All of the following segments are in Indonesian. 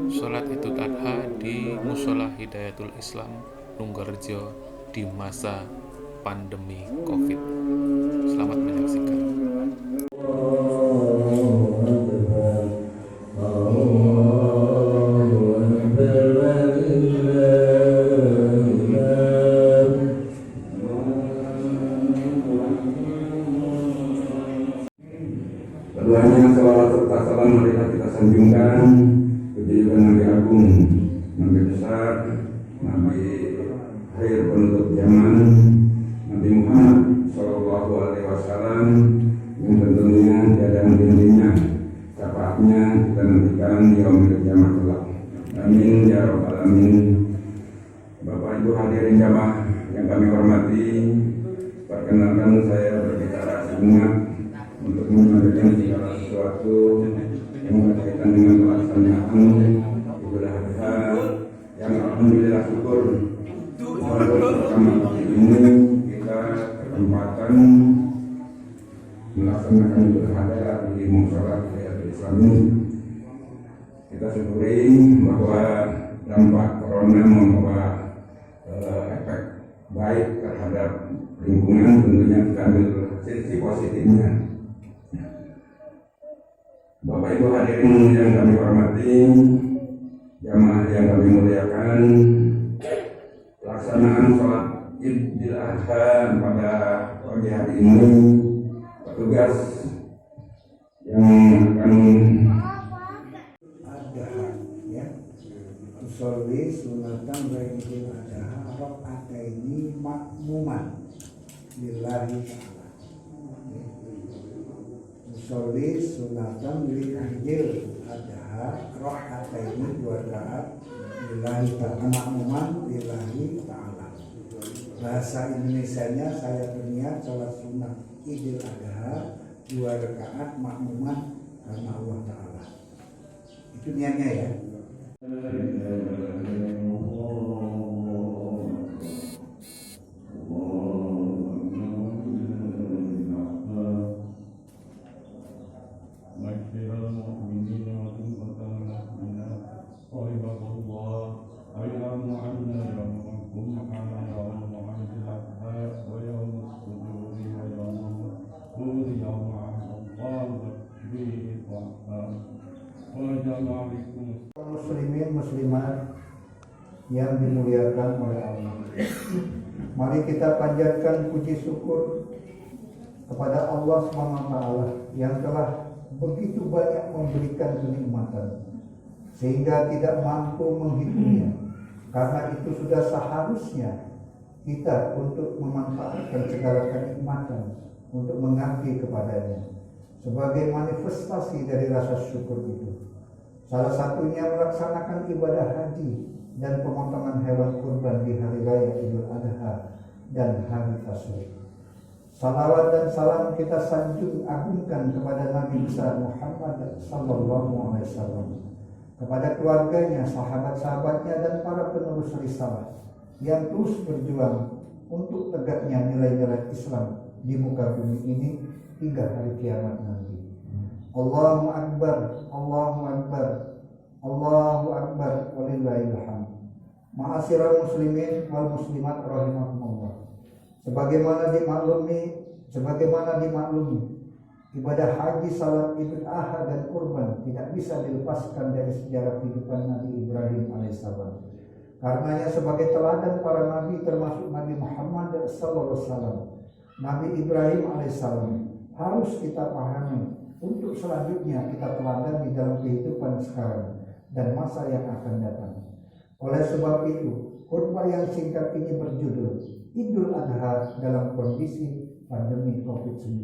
Sholat Idul Adha di Mushola Hidayatul Islam Lunggarjo di masa pandemi Covid. Selamat menyaksikan. Keduanya salawat serta salam marilah kita sanjungkan kejujuran Nabi Agung, Nabi besar, Nabi akhir penutup zaman, Nabi Muhammad Sallallahu Alaihi Wasallam, yang tentunya tiada henti-hentinya syafaatnya kita nantikan di yaumil kiamat kelak. Amin ya rabbal alamin. Bapak Ibu hadirin jamaah yang kami hormati, perkenalkan saya berbicara sejenak untuk menyampaikan segala sesuatu yang berkaitan dengan pelaksanaan Idul Adha yang alhamdulillah syukur pertama kali ini kita kesempatan melaksanakan Idul Adha di Mushola Hidayatul Islam ini. Kita syukuri bahwa dampak corona membawa efek baik terhadap lingkungan, tentunya kita ambil sisi positifnya. Bapak Ibu hadirin yang kami hormati, jamaah yang kami muliakan, pelaksanaan sholat Idul Adha pada pagi hari ini, petugas yang akan Adha, ya, usolli sunatan Idul Adha, Adha ini makmuman lillahi ta'ala. Usolli sunatan Idul Adha, Adha ini 2 rakaat lillahi ta'ala, makmuman lillahi ta'ala. Bahasa Indonesianya saya berniat sholat sunat Idul Adha 2 rakaat makmuman karena Allah Ta'ala. Itu niatnya ya. Muslimin muslimat yang dimuliakan oleh Allah, mari kita panjatkan puji syukur kepada Allah SWT yang telah begitu banyak memberikan kenikmatan sehingga tidak mampu menghitungnya. Karena itu sudah seharusnya kita untuk memanfaatkan segala kenikmatan untuk mengabdi kepadanya sebagai manifestasi dari rasa syukur itu. Salah satunya melaksanakan ibadah haji dan pemotongan hewan kurban di hari raya Idul Adha dan hari Tasyrik. Salawat dan salam kita sanjung agungkan kepada Nabi besar Muhammad sallallahu alaihi wasallam, kepada keluarganya, sahabat-sahabatnya dan para penerus risalah yang terus berjuang untuk tegaknya nilai-nilai Islam di muka bumi ini hingga hari kiamat nanti. Allahu Akbar, Allahu Akbar, Allahu Akbar, walillahil hamd. Ma'asyiral muslimin wal muslimat rahimakumullah. Sebagaimana dimaklumi Ibadah haji, salat, idul adha, dan kurban tidak bisa dilepaskan dari sejarah kehidupan Nabi Ibrahim alaihissalam. Karenanya sebagai teladan para nabi termasuk Nabi Muhammad SAW, Nabi Ibrahim alaihissalam harus kita pahami untuk selanjutnya kita teladan di dalam kehidupan sekarang dan masa yang akan datang. Oleh sebab itu, khutbah yang singkat ini berjudul Idul Adha dalam kondisi pandemi COVID-19.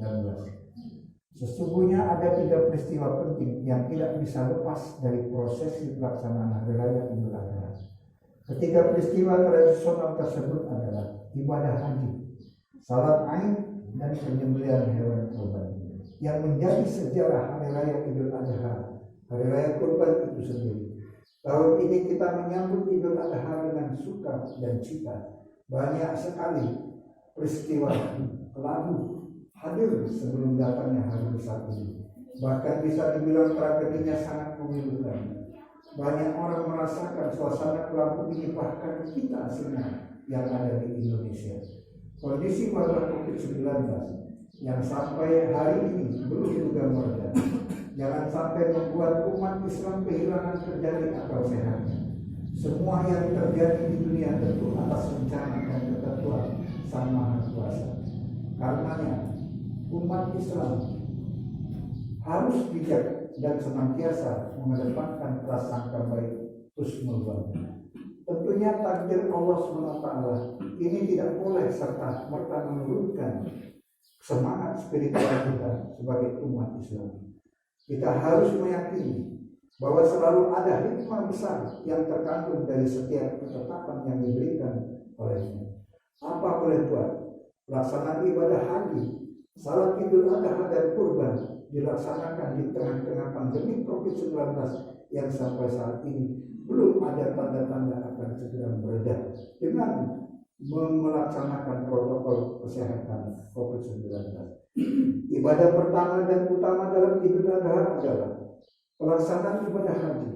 Sesungguhnya ada 3 peristiwa penting yang tidak bisa lepas dari prosesi pelaksanaan Hari Raya Idul Adha. Ketiga peristiwa tradisional tersebut adalah ibadah haji, salat Aid, dan penyembelihan hewan kurban yang menjadi sejarah Hari Raya Idul Adha, Hari Raya Kurban itu sendiri. Tahun ini kita menyambut Idul Adha dengan suka dan cita. Banyak sekali peristiwa lalu hadir sebelum datangnya hari besar ini. Bahkan bisa dibilang tragedinya sangat memilukan. Banyak orang merasakan suasana kelam ini, bahkan kita semua yang ada di Indonesia. Kondisi wabah COVID-19 yang sampai hari ini belum juga mereda. Jangan sampai membuat umat Islam kehilangan terjadi akal sehatnya. Semua yang terjadi di dunia tentu atas rencana dan ketentuan Sang Maha Kuasa. Karenanya umat Islam harus bijak dan senantiasa mengedepankan prasangka baik husnul dzan. Tentunya takdir Allah SWT ini tidak boleh serta merta menurunkan semangat spiritual kita sebagai umat Islam. Kita harus meyakini bahwa selalu ada hikmah besar yang terkandung dari setiap ketetapan yang diberikan olehnya. Apa boleh buat, pelaksanaan ibadah haji, salat Idul Adha, dan kurban dilaksanakan di tengah-tengah pandemi COVID-19 yang sampai saat ini belum ada tanda-tanda akan segera mereda dengan melaksanakan protokol kesehatan COVID-19. Ibadah pertama dan utama dalam Idul Adha adalah pelaksanaan ibadah haji.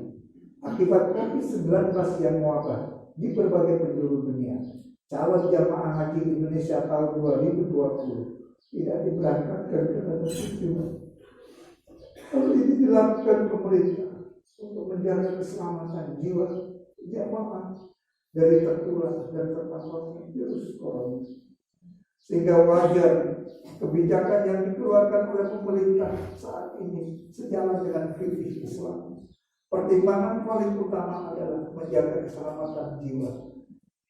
Akibat COVID-19 yang mewabah di berbagai penjuru dunia, calon jamaah haji Indonesia tahun 2020 tidak diberangkatkan ke tanah suci. Hal ini dilakukan pemerintah untuk menjaga keselamatan jiwa jamaah dari tertular dan terpaparnya virus corona. Sehingga wajar kebijakan yang dikeluarkan oleh pemerintah saat ini sejalan dengan fikih Islam. Pertimbangan paling utama adalah menjaga keselamatan jiwa,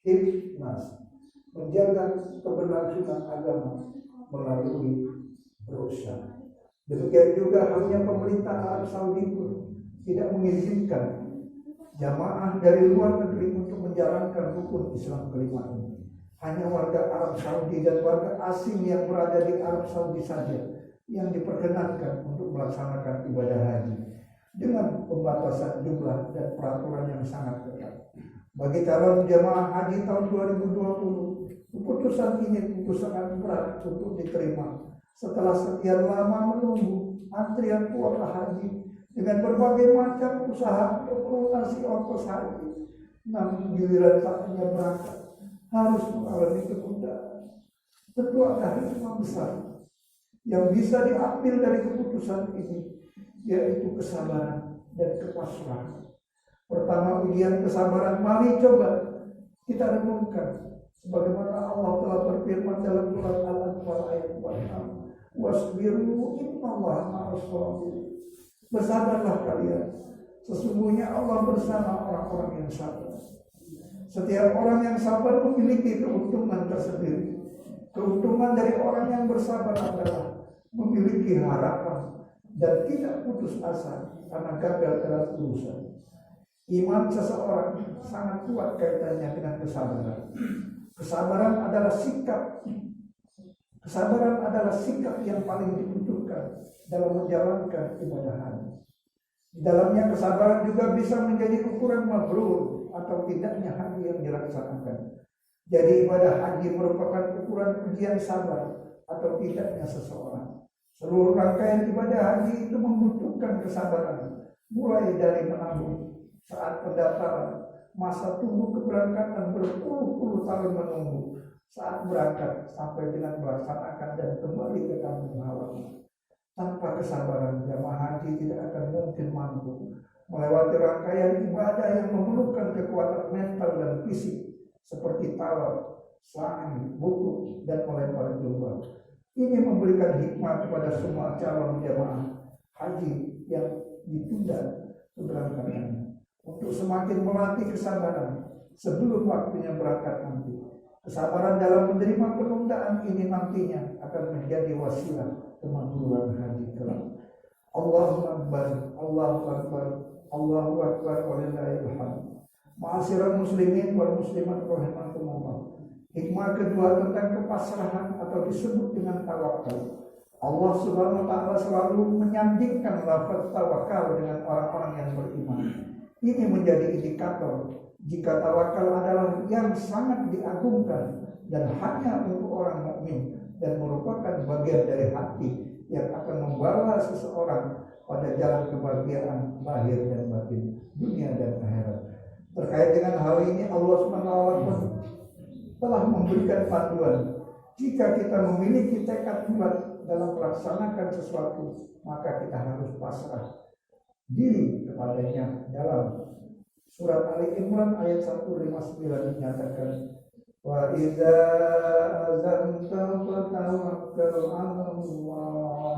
hifnaz, menjaga keberlangsungan agama melalui Rusia. Demikian juga halnya pemerintah Arab Saudi pun tidak mengizinkan jamaah dari luar negeri untuk menjalankan rukun Islam kelima ini. Hanya warga Arab Saudi dan warga asing yang berada di Arab Saudi saja yang diperkenankan untuk melaksanakan ibadah haji dengan pembatasan jumlah dan peraturan yang sangat ketat. Bagi calon jamaah haji tahun 2020, keputusan ini tentu sangat berat untuk diterima setelah sekian lama menunggu antrian kuota haji dengan berbagai macam usaha untuk melunasi ongkos haji. Namun giliran saatnya berangkat harus mengalami ketundaan. Tentu ada hikmah besar yang bisa diambil dari keputusan ini, yaitu kesabaran dan kepasrahan. Pertama, ujian kesabaran. Mari coba kita renungkan sebagaimana Allah telah berfirman dalam surat Al-Anfal ayat 46, wasbiru innallaha ma'as sabirin. Bersabarlah kalian, sesungguhnya Allah bersama orang-orang yang sabar. Setiap orang yang sabar memiliki keuntungan tersendiri. Keuntungan dari orang yang bersabar adalah memiliki harapan dan tidak putus asa karena gagal dalam urusan. Iman seseorang sangat kuat kaitannya dengan kesabaran. Kesabaran adalah sikap. Kesabaran adalah sikap yang paling dibutuhkan dalam menjalankan ibadah haji. Di dalamnya kesabaran juga bisa menjadi ukuran mabrur atau tidaknya haji yang dilaksanakan. Jadi ibadah haji merupakan ukuran ujian sabar atau tidaknya seseorang. Seluruh rangkaian ibadah haji itu membutuhkan kesabaran, mulai dari menabung saat pendaftaran, masa tunggu keberangkatan berpuluh-puluh tahun menunggu, saat berangkat sampai dengan melaksanakan dan kembali ke kampung halaman. Tanpa kesabaran, jamaah haji tidak akan mungkin mampu melewati rangkaian ibadah yang memerlukan kekuatan mental dan fisik seperti tawaf, sa'i, wukuf, dan melempar jumrah. Ini memberikan hikmah kepada semua calon jamaah haji yang ditunda keberangkatannya untuk semakin melatih kesabaran sebelum waktunya berangkat nanti. Kesabaran dalam menerima penundaan ini nantinya akan menjadi wasilah kemakbulan haji kelak. Allahu Akbar, Allahu Akbar, Allahu Akbar, walillahil hamd. Ma'asyiral muslimin wal muslimat rahimakumullah. Hikmah kedua tentang kepasrahan atau disebut dengan tawakal. Allah Subhanahu wa taala selalu menyandingkan lafaz tawakal dengan orang-orang yang beriman. Ini menjadi indikator jika tawakal adalah yang sangat diagungkan dan hanya untuk orang mukmin dan merupakan bagian dari hati yang akan membawa seseorang pada jalan kebahagiaan lahir dan batin, dunia dan akhirat. Terkait dengan hal ini Allah Subhanahu wa taala telah memberikan panduan. Jika kita memiliki tekad kuat dalam melaksanakan sesuatu, maka kita harus pasrah diri kepadanya. Dalam surat Ali Imran ayat 159 dinyatakan, wa idza azamta fatawakkal 'ala Allah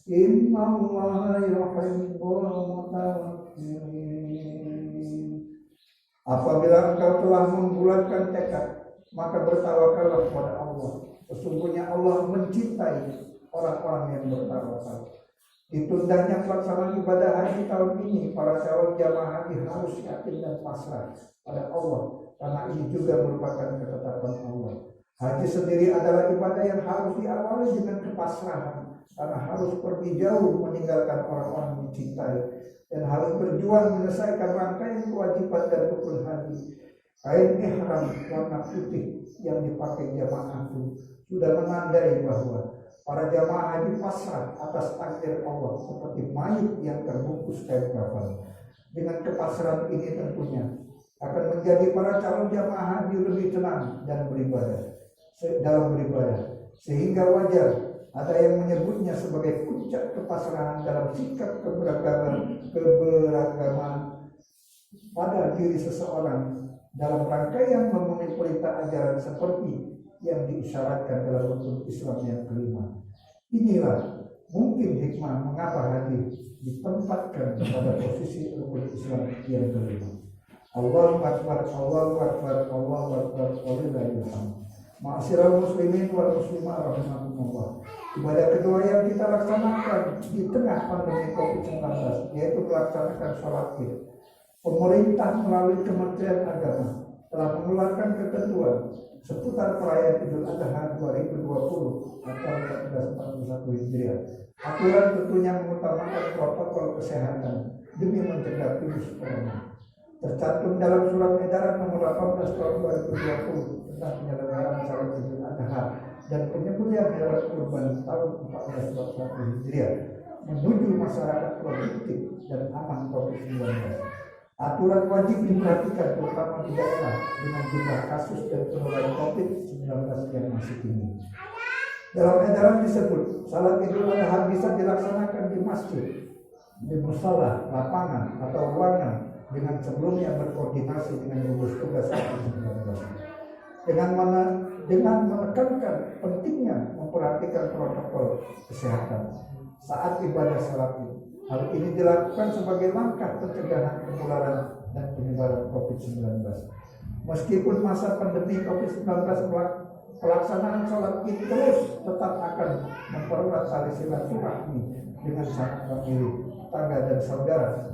innallaha yuhibbul mutawakkilin. Apabila engkau telah membulatkan tekad, maka bertawakallah kepada Allah. Sesungguhnya Allah mencintai orang-orang yang bertawakal. Ditundanya pelaksanaan ibadah haji tahun ini, para calon jamaah haji harus yakin dan pasrah pada Allah, karena ini juga merupakan ketetapan Allah. Haji sendiri adalah ibadah yang harus diawali dengan kepasrahan, karena harus pergi jauh meninggalkan orang-orang yang dicintai dan harus berjuang menyelesaikan rangkaian kewajiban dan rukun haji. Kain ihram warna putih yang dipakai jamaah itu sudah menandai bahwa para jamaah haji pasrah atas takdir Allah seperti mayit yang terbungkus kain kafan. Dengan kepasrahan ini tentunya akan menjadi para calon jamaah haji lebih tenang dan dalam beribadah, sehingga wajar ada yang menyebutnya sebagai puncak kepasrahan dalam sikap keberagaman pada diri seseorang dalam rangkaian memenuhi perintah ajaran seperti yang diisyaratkan dalam rukun Islam yang kelima. Inilah mungkin hikmah mengapa haji ditempatkan pada posisi rukun Islam yang kelima. Allahu Akbar, Allahu Akbar, Allahu Akbar, walillahil hamd. Ma'asyiral muslimin wal muslimat rahimakumullah. Ibadah kedua yang kita laksanakan di tengah pandemi Covid-19 yaitu melaksanakan sholat Id. Pemerintah melalui Kementerian Agama telah mengeluarkan ketentuan seputar perayaan Idul Adha 2020 atau 1441 Hijriah. Aturan tentunya mengutamakan protokol kesehatan demi mencegah virus corona. Tercantum dalam surat edaran nomor 18 tahun 2020 tentang penyelenggaraan salat Idul Adha dan penyembelihan hewan kurban tahun 1441 Hijriah menuju masyarakat produktif dan aman Covid-19. Aturan wajib diperhatikan terutama di daerah dengan jumlah kasus dan penularan COVID-19 yang masih tinggi. Dalam edaran disebut, salat Idul Adha bisa dilaksanakan di masjid, di musala, lapangan, atau ruangan dengan sebelumnya berkoordinasi dengan gugus tugas COVID-19. Dengan menekankan pentingnya memperhatikan protokol kesehatan saat ibadah salat Id. Hal ini dilakukan sebagai langkah pencegahan penularan dan penyebaran COVID-19. Meskipun masa pandemi COVID-19 pelaksanaan sholat Id terus tetap akan mempererat tali silaturahmi dengan sanak famili, tetangga dan saudara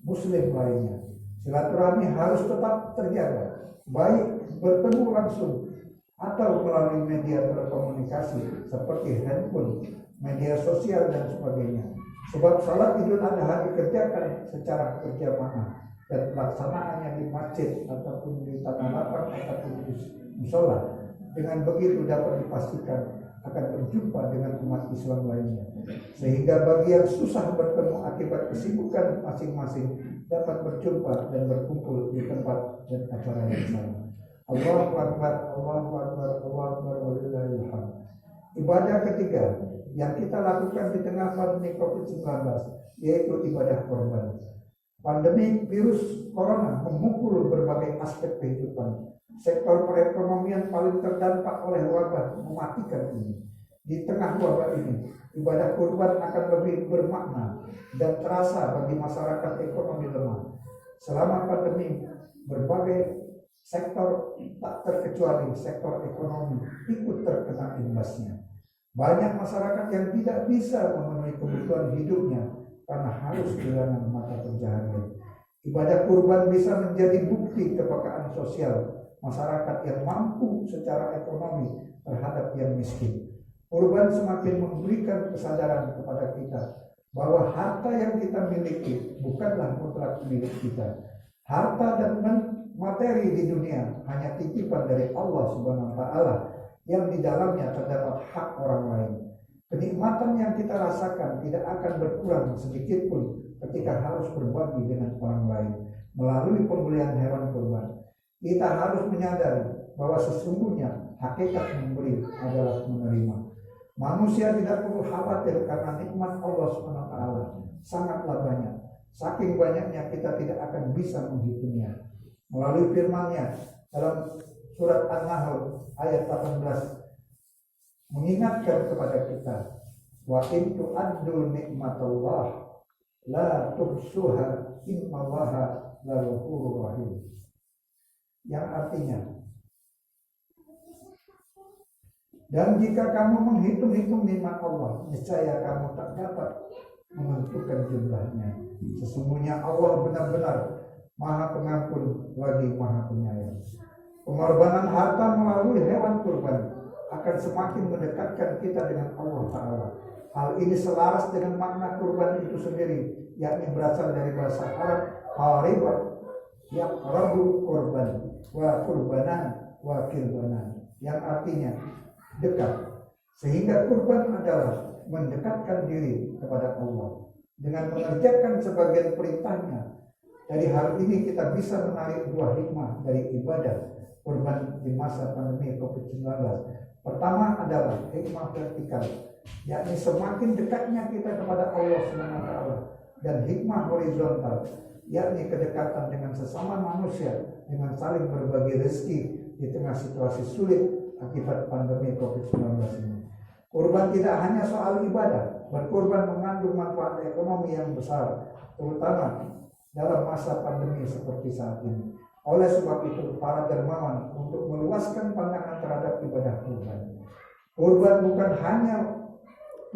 Muslim lainnya. Silaturahmi harus tetap terjaga, baik bertemu langsung atau melalui media telekomunikasi seperti handphone, media sosial dan sebagainya. Sebab salat Idul Adha dikerjakan secara berjamaah dan pelaksanaannya di masjid ataupun di tanah lapang ataupun di musola. Dengan begitu dapat dipastikan akan berjumpa dengan umat Islam lainnya, sehingga bagi yang susah bertemu akibat kesibukan masing-masing dapat berjumpa dan berkumpul di tempat dan acara yang sama. Allahu Akbar, Allahu Akbar, Allahu Akbar, walillahil hamd. Ibadah ketiga yang kita lakukan di tengah pandemi COVID-19, yaitu ibadah korban. Pandemi virus corona memukul berbagai aspek kehidupan. Sektor perekonomian paling terdampak oleh wabah mematikan ini. Di tengah wabah ini, ibadah kurban akan lebih bermakna dan terasa bagi masyarakat ekonomi lemah. Selama pandemi, berbagai sektor tak terkecuali sektor ekonomi ikut terkena imbasnya. Banyak masyarakat yang tidak bisa memenuhi kebutuhan hidupnya karena harus kehilangan mata pencaharian. Ibadah kurban bisa menjadi bukti kepekaan sosial masyarakat yang mampu secara ekonomi terhadap yang miskin. Kurban semakin memberikan kesadaran kepada kita bahwa harta yang kita miliki bukanlah mutlak milik kita. Harta dan materi di dunia hanya titipan dari Allah Subhanahu wa taala yang di dalamnya terdapat hak orang lain. Kenikmatan yang kita rasakan tidak akan berkurang sedikit pun ketika harus berbagi dengan orang lain melalui pembelian hewan kurban. Kita harus menyadari bahwa sesungguhnya hakikat memberi adalah menerima. Manusia tidak perlu khawatir karena nikmat Allah SWT sangatlah banyak. Saking banyaknya kita tidak akan bisa menghitungnya. Melalui firman-Nya dalam surat An-Nahl ayat 18 mengingatkan kepada kita, wa in tu'addu nikmatallah la tuhsuha innallaha laghafurur rahim. Yang artinya, dan jika kamu menghitung-hitung nikmat Allah, niscaya kamu tak dapat menentukan jumlahnya. Sesungguhnya Allah benar-benar Maha Pengampun lagi Maha Penyayang. Pengorbanan harta melalui hewan kurban akan semakin mendekatkan kita dengan Allah Ta'ala. Hal ini selaras dengan makna kurban itu sendiri, yakni berasal dari bahasa Arab qaribat, yaqrabu kurban wa kurbanan wa kilbanan, yang artinya dekat. Sehingga kurban adalah mendekatkan diri kepada Allah dengan mengerjakan sebagian perintahnya. Dari hal ini kita bisa menarik dua hikmah dari ibadah kurban di masa pandemi COVID-19. Pertama adalah hikmah vertikal, yakni semakin dekatnya kita kepada Allah SWT, dan hikmah horizontal, yakni kedekatan dengan sesama manusia dengan saling berbagi rezeki di tengah situasi sulit akibat pandemi COVID-19 ini. Kurban tidak hanya soal ibadah, berkurban mengandung manfaat ekonomi yang besar, terutama dalam masa pandemi seperti saat ini. Oleh sebab itu, para dermawan untuk meluaskan pandangan terhadap ibadah kurban. Kurban bukan hanya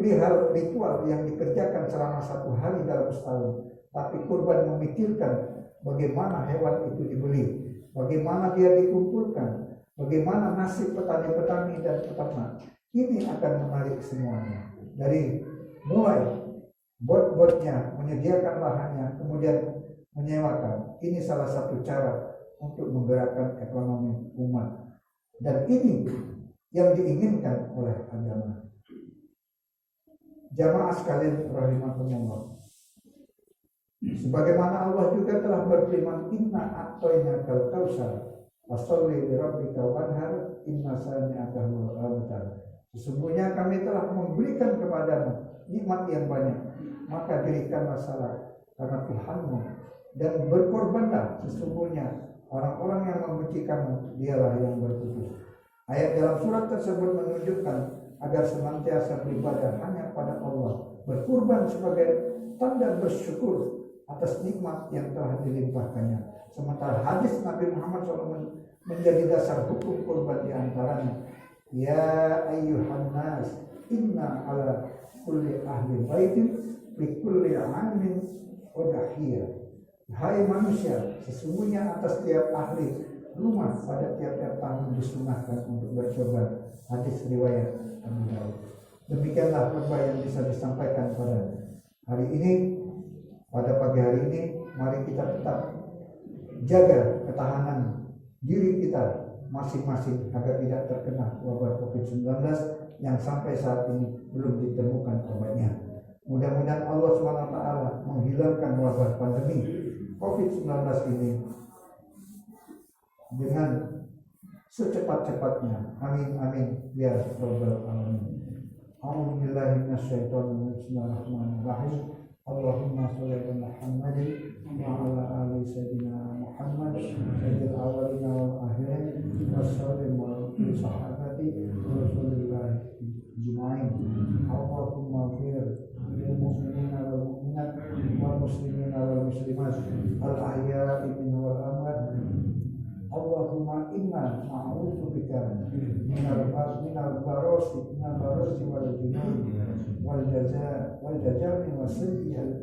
perihal ritual yang dikerjakan selama 1 hari dalam setahun, tapi kurban memikirkan bagaimana hewan itu dibeli, bagaimana dia dikumpulkan, bagaimana nasib petani-petani dan peternak. Ini akan menarik semuanya. Dari mulai bot-botnya, menyediakan lahannya, kemudian menyewakan. Ini salah satu cara untuk menggerakkan ekonomi umat. Dan ini yang diinginkan oleh agama. Jamaah sekalian rahimakumullah. Sebagaimana Allah juga telah berfirman, inna a'tainakal kautsar fasholli li rabbika wanhar inna shani'aka huwal abtar. Sesungguhnya kami telah memberikan kepadamu nikmat yang banyak, maka dirikanlah salat karena Tuhanmu dan berkorbanlah, sesungguhnya orang-orang yang membenci kamu dialah yang berputus. Ayat dalam surat tersebut menunjukkan agar senantiasa beribadah hanya pada Allah, berkurban sebagai tanda bersyukur atas nikmat yang telah dilimpahkannya. Sementara hadis Nabi Muhammad SAW menjadi dasar hukum kurban diantaranya, ya ayyuhan nas inna ala kulli ahli baitin li kulli amin udhiyah. Hai manusia, sesungguhnya atas tiap ahli rumah pada tiap-tiap tahun disunahkan untuk berkorban. Hadis riwayat Abu Daud. Demikianlah khutbah yang bisa disampaikan pada hari ini. Pada pagi hari ini, mari kita tetap jaga ketahanan diri kita masing-masing agar tidak terkena wabah COVID-19 yang sampai saat ini belum ditemukan obatnya. Mudah-mudahan Allah SWT menghilangkan wabah pandemi COVID-19 ini dengan secepat-cepatnya. Amin amin ya rabbal alamin. A'udzu billahi minasyaitonir rajim. Bismillahirrahmanirrahim. Allahumma sholli ala Muhammadin wa ala ali sayyidina Muhammad sayyidil awwalin wal akhirin wassallim ala sahabati Rasulillah ajmain. Allahumma fir lil mu'minina wal mu'minat wal muslimina wal muslimat al ahya'i minhum wal amwat. Allahumma inna na'udzubika minal barosi wal junun wal jazami wa sayyi'al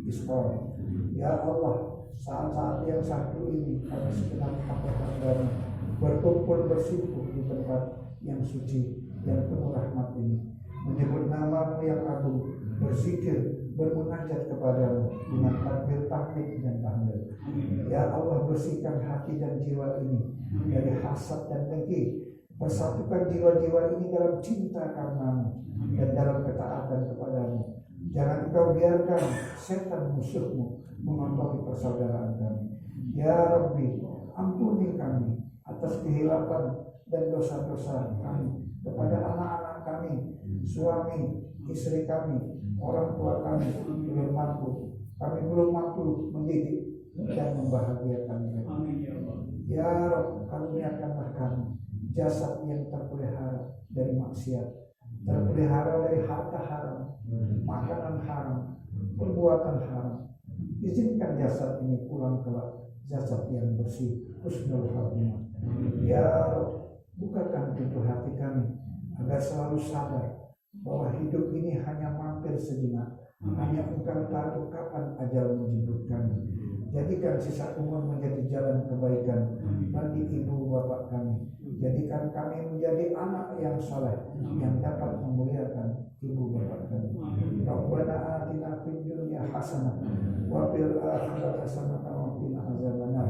isqar. Ya Allah, saat-saat yang satu ini kami segenap hamba-Hamba berkumpul bersikup di tempat yang suci yang penuh rahmat ini, menyebut nama-Mu yang agung, berzikir, bermunajat kepadamu dengan takbir, tahmid dan tahmid. Ya Allah, bersihkan hati dan jiwa ini dari hasad dan dengki. Persatukan jiwa-jiwa ini dalam cinta karenamu dan dalam ketaatan kepadamu. Jangan Engkau biarkan setan musuhmu mengotori persaudaraan kami. Ya Rabbi, ampuni kami atas kehilapan dan dosa-dosa kami kepada anak-anak kami, suami, istri kami, orang tua kami belum mampu. Kami belum mampu mendidik dan membahagiakan mereka. Ya Rabb, karuniakanlah kami jasad yang terpelihara dari maksiat, terpelihara dari harta haram, makanan haram, perbuatan haram. Izinkan jasad ini pulang kelak jasad yang bersih, husnul khatimah. Ya Rabb, bukakan pintu hati kami agar selalu sadar bahwa hidup ini hanya mampir sejenak. Hanya Engkau tahu kapan ajal menjemput kami. Jadikan sisa umur menjadi jalan kebaikan bagi ibu bapak kami. Jadikan kami menjadi anak yang saleh yang dapat memuliakan ibu bapak kami. Rabbana atina fid dunya hasanah wa fil akhirati hasanah wa qina azabannar.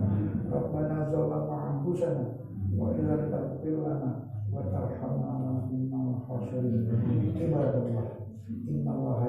Rabbana zalamna anfusana wa illam taghfir lana wa tarhamna lanakunanna minal khasirin. Ibadallah, innallaha